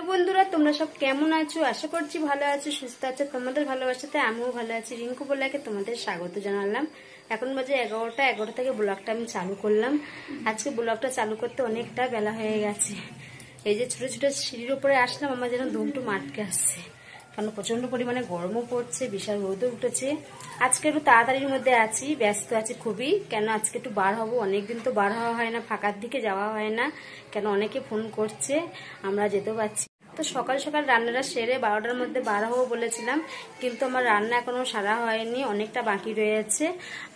বন্ধুরা, তোমরা সব কেমন আছো? আশা করছি ভালো আছো, সুস্থ আছো। তোমাদের ভালোবাসাতে আমিও ভালো আছি। রিঙ্কু ব্লগে তোমাদের স্বাগত জানালাম। এখন বাজে 11টা থেকে ব্লগটা আমি চালু করলাম। আজকে ব্লগটা চালু করতে অনেকটা বেলা হয়ে গেছে। এই যে ছোট ছোট সিঁড়ির উপরে আসলাম, আমার যেন ধুমটু মাটকে আসছে, কারণ প্রচন্ড পরিমাণে গরমও পড়ছে, বিশাল রোদও উঠেছে। আজকে একটু তাড়াতাড়ির মধ্যে আছি, ব্যস্ত আছি খুবই। কেন আজকে একটু বার হবো, অনেকদিন তো বার হওয়া হয় না, ফাঁকার দিকে যাওয়া হয় না। কেন অনেকে ফোন করছে, আমরা যেতেও পারছি। তো সকাল সকাল রান্নাটা সেরে 12টার মধ্যে বার হবো বলেছিলাম, কিন্তু আমার রান্না এখনো সারা হয়নি, অনেকটা বাকি রয়েছে।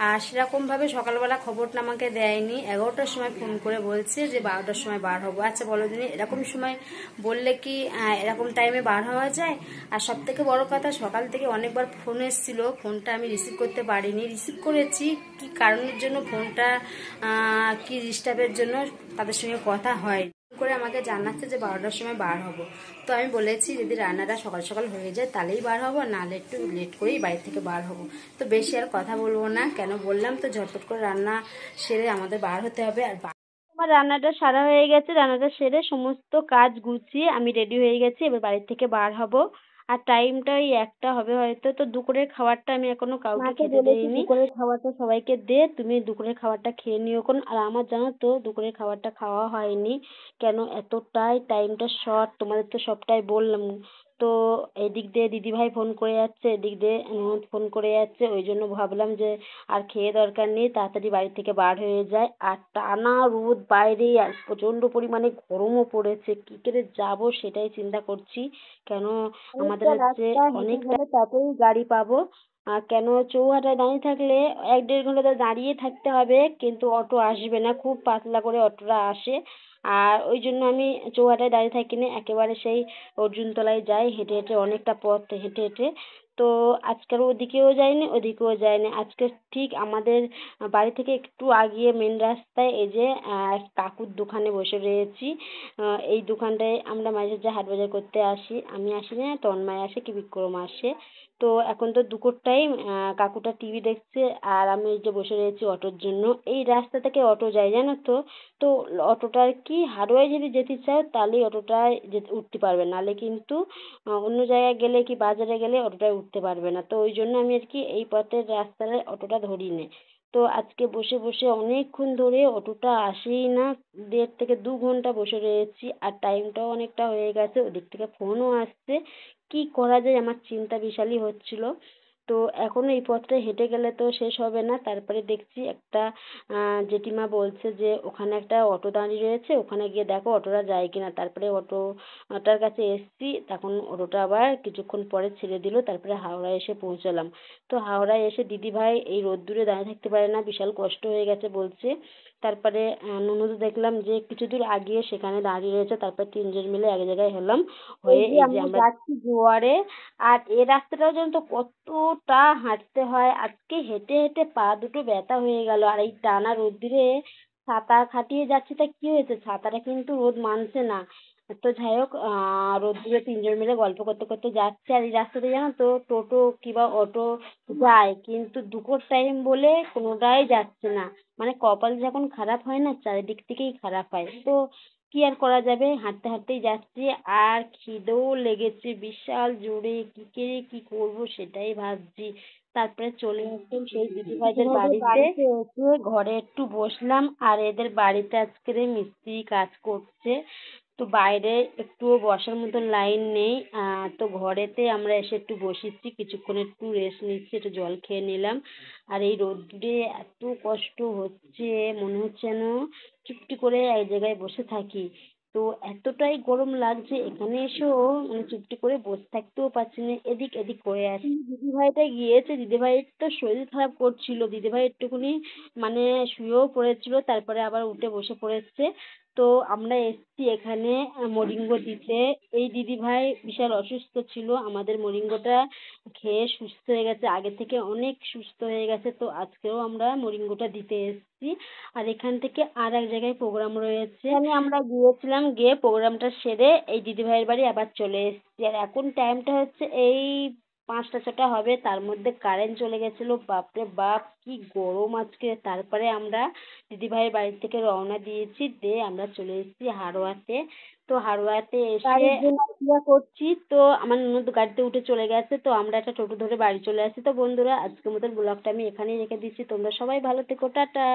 আর সেরকমভাবে সকালবেলা খবরটা আমাকে দেয়নি। 11টার সময় ফোন করে বলছে যে 12টার সময় বার হবো। আচ্ছা বলো দিন, এরকম সময় বললে কি এরকম টাইমে বার হওয়া যায়? আর সব থেকে বড় কথা, সকাল থেকে অনেকবার ফোন এসেছিল, ফোনটা আমি রিসিভ করতে পারিনি। রিসিভ করেছি কি কারণের জন্য, ফোনটা কি ডিস্টার্বের জন্য তাদের সঙ্গে কথা হয় করে আমাকে জানাচ্ছে যে 12টার সময় বার হব। তো আমি বলেছি যদি রান্নাটা সকাল সকাল হয়ে যায় তাহলেই বার হবো, নাহলে একটু লেট করেই বাড়ি থেকে বার হব। তো বেশি আর কথা বলবো না, কেন বললাম তো ঝটপট করে রান্না সেরে আমাদের বার হতে হবে। আর আমার রান্নাটা সারা হয়ে গেছে, রান্নাটা সেরে সমস্ত কাজ গুছিয়ে আমি রেডি হয়ে গেছি, এবার বাড়ি থেকে বার হব। আর টাইমটা ওই 1টা হবে হয়তো। তো দুপুরের খাবারটা আমি এখনো কাউকে খেতে দেইনি। দুপুরের খাবারটা সবাইকে দে, তুমি দুপুরের খাবারটা খেয়ে নিও কোন। আর আমার জানো তো দুপুরের খাবারটা খাওয়া হয়নি, কেন এতটাই টাইমটা শর্ট, তোমাদের তো সবটাই বললাম। তো এদিক দিয়ে দিদিভাই ফোন করে যাচ্ছে, এদিক দিয়ে ননদ ফোন করে যাচ্ছে, ওই জন্য ভাবলাম যে আর খেয়ে দরকার নেই, তাড়াতাড়ি বাড়ি থেকে বার হয়ে যায়। আর টানা রোদ বাইরে, আর প্রচন্ড পরিমাণে গরমও পড়েছে, কি করে যাব সেটাই চিন্তা করছি। কেন আমাদের হচ্ছে অনেকটা তাড়াতাড়ি গাড়ি পাবো। কেন চৌহাটায় দাঁড়িয়ে থাকলে 1-1.5 ঘন্টা তো দাঁড়িয়ে থাকতে হবে, কিন্তু অটো আসবে না, খুব পাতলা করে অটোটা আসে। আর ওই জন্য আমি চৌহাটায় দাঁড়িয়ে থাকি না, একেবারে সেই অর্জুনতলায় যাই হেঁটে হেঁটে, অনেকটা পথ হেঁটে হেঁটে। তো আজকের ওদিকেও যাইনি ওদিকেও যাইনি, আজকে ঠিক আমাদের বাড়ি থেকে একটু আগিয়ে মেন রাস্তায় এই যে কাকুর দোকানে বসে রয়েছি। এই দোকানটায় আমরা মাঝে যে হাট বাজার করতে আসি, আমি আসি না, তন্ময় আসে কি বিক্রম আসে। তো এখন তো দুপুর টাইম, কাকুটা টিভি দেখছে আর আমি এই যে বসে রয়েছি অটোর জন্য। এই রাস্তা থেকে অটো যায় জানো তো। তো অটোটার কি হারোয়ায় যদি যেতে চাও তাহলেই অটোটায় যেতে উঠতে পারবে, নাহলে কিন্তু অন্য জায়গায় গেলে কি বাজারে গেলে অটোটায় উঠতে পারবে না। তো ওই জন্য আমি আর কি এই পথের রাস্তায় অটোটা ধরি নে। তো আজকে বসে বসে অনেকক্ষণ ধরে অটোটা আসেই না, 1.5 থেকে 2 ঘন্টা বসে রয়েছি। আর টাইমটাও অনেকটা হয়ে গেছে, ওদিক থেকে ফোনও আসছে, কি করা যায় আমার চিন্তা বিশালই হচ্ছিল। তো এখন এই পথটা হেঁটে গেলে তো শেষ হবে না। তারপরে দেখছি একটা জেঠিমা বলছে যে ওখানে একটা অটো দাঁড়িয়ে রয়েছে, ওখানে গিয়ে দেখো অটোটা যায় কিনা। তারপরে অটোটার কাছে এসছি, তখন অটোটা আবার কিছুক্ষণ পরে ছেড়ে দিল, তারপরে হাওড়ায় এসে পৌঁছালাম। তো হাওড়ায় এসে দিদিভাই এই রোদ্দুরে দাঁড়িয়ে থাকতে পারে না, বিশাল কষ্ট হয়ে গেছে বলছে। তারপরে ননদ দেখলাম যে কিছু দূর আগিয়ে সেখানে দাঁড়িয়ে রয়েছে, তারপর 3জন মিলে এক জায়গায় হলাম, হয়ে এই যে আমরা যাচ্ছি জোয়ারে। আর এই রাস্তাটাও জানো তো কতটা হাঁটতে হয়, আজকে হেঁটে হেঁটে পা দুটো ব্যথা হয়ে গেল। আর এই টানা রোদ্দুরে ছাতা খাটিয়ে যাচ্ছি, তা কি হয়েছে, ছাতাটা কিন্তু রোদ মানছে না। তো যাই হোক, রোদ্দুরে 3জন মিলে গল্প করতে করতে যাচ্ছে। আর এই রাস্তাতে জানো তো টোটো কিংবা অটো যায়, কিন্তু দুপুর টাইম বলে কোনোটাই যাচ্ছে না। মানে কপাল যখন খারাপ হয় না, চারিদিক থেকেই খারাপ হয়। তো কি আর করা যাবে, হাঁটতে হাঁটতেই যাচ্ছি। আর খিদেও লেগেছে বিশাল জোরে, কি করে কি করব সেটাই ভাবছি। তারপরে চলে আসলাম সেই দিদিভাইদের বাড়িতে, এসে ঘরে একটু বসলাম। আর এদের বাড়িতে আজকে মিস্ত্রি কাজ করছে, তো বাইরে একটুও বসার মতো লাইন নেই। তো ঘরেতে আমরা এসে একটু বসেছি, কিছুক্ষণ একটু রেস্ট নিচ্ছি, একটু জল খেয়ে নিলাম। আর এই রোদ্দুরে এত কষ্ট হচ্ছে, মনে হচ্ছে যেন চুপটি করে এক জায়গায় বসে থাকি। তো এতটাই গরম লাগছে, এখানে এসেও মানে চুপটি করে বসে থাকতেও পারছি না, এদিক এদিক করে আছি। দিদিভাইটা গিয়েছে, দিদিভাইয়ের তো শরীর খারাপ করছিল, দিদিভাই একটুখানি মানে শুয়েও পড়েছিল, তারপরে আবার উঠে বসে পড়েছে। তো আমরা এসছি এখানে মরিঙ্গো দিতে। এই দিদিভাই বিশাল অসুস্থ ছিল, আমাদের মরিঙ্গোটা খেয়ে সুস্থ হয়ে গেছে, আগে থেকে অনেক সুস্থ হয়ে গেছে। তো আজকেও আমরা মরিঙ্গোটা দিতে এসেছি। আর এখান থেকে আর এক জায়গায় প্রোগ্রাম রয়েছে, আমরা গিয়েছিলাম, গিয়ে প্রোগ্রামটা সেরে এই দিদিভাইয়ের বাড়ি আবার চলে এসেছি। আর এখন টাইমটা হচ্ছে এই 5টা 6টা হবে, তার মধ্যে কারেন্ট চলে গেছিলো। বাপরে বাপ কি গরম আজকে। তারপরে আমরা দিদিভাইয়ের বাড়ি থেকে রওনা দিয়েছি, দিয়ে আমরা চলে এসেছি হারোয়াতে। তো হারোয়াতে এসে করছি, তো আমার ননদ গাড়িতে উঠে চলে গেছে, তো আমরা একটা টোটো ধরে বাড়ি চলে আসি। তো বন্ধুরা, আজকের মতন ব্লগটা আমি এখানেই রেখে দিচ্ছি। তোমরা সবাই ভালো থেকো, টাটা।